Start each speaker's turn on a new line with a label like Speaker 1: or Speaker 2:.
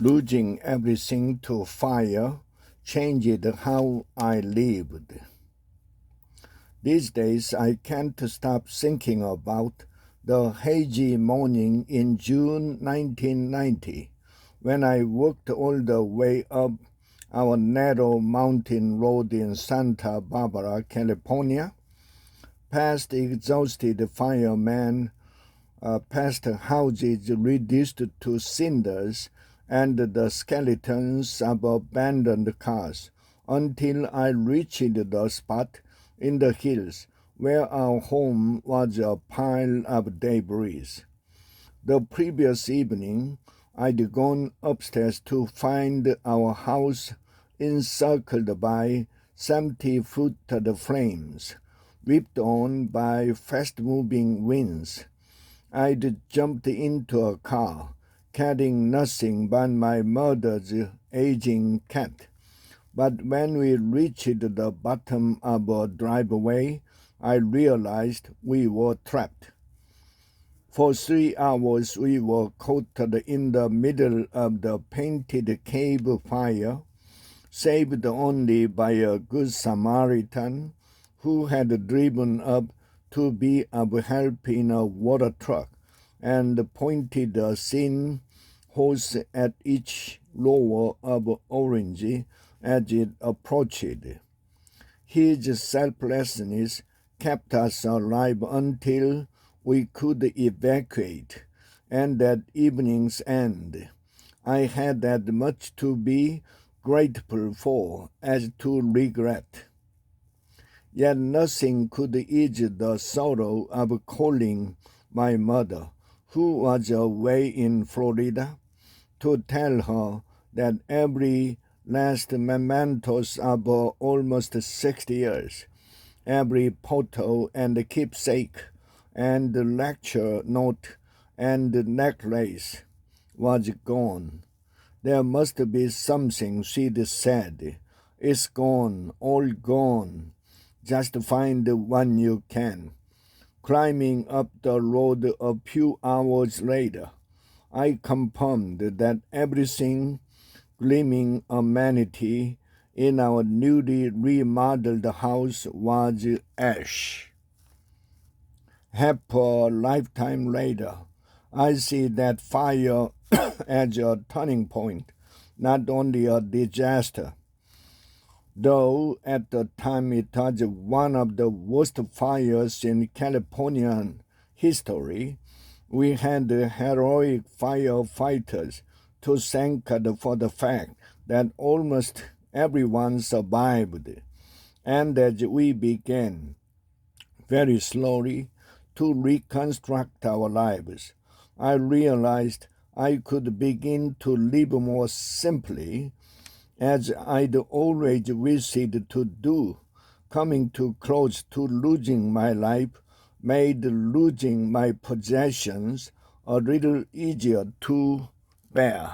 Speaker 1: Losing everything to fire changed how I lived. These days I can't stop thinking about the hazy morning in June 1990 when I walked all the way up our narrow mountain road in Santa Barbara, California, past exhausted firemen, past houses reduced to cinders, and the skeletons of abandoned cars, until I reached the spot in the hills where our home was a pile of debris. The previous evening, I'd gone upstairs to find our house encircled by 70-foot flames, whipped on by fast-moving winds. I'd jumped into a car, carrying nothing but my mother's aging cat. But when we reached the bottom of a driveway, I realized we were trapped. For 3 hours we were caught in the middle of the painted cave fire, saved only by a good Samaritan who had driven up to be of help in a water truck and pointed a thin hose at each row of orange as it approached. His selflessness kept us alive until we could evacuate, and at evening's end, I had as much to be grateful for as to regret. Yet nothing could ease the sorrow of calling my mother, who was away in Florida, to tell her that every last mementos of her almost 60 years, every photo and keepsake and lecture note and necklace was gone. There must be something, she'd said. It's gone, all gone. Just find the one you can. Climbing up the road a few hours later, I confirmed that everything gleaming amenity in our newly remodeled house was ash. Half a lifetime later, I see that fire as a turning point, not only a disaster. Though at the time it was one of the worst fires in Californian history, we had heroic firefighters to thank for the fact that almost everyone survived. And as we began, very slowly, to reconstruct our lives, I realized I could begin to live more simply, as I'd always wished to do. Coming too close to losing my life made losing my possessions a little easier to bear.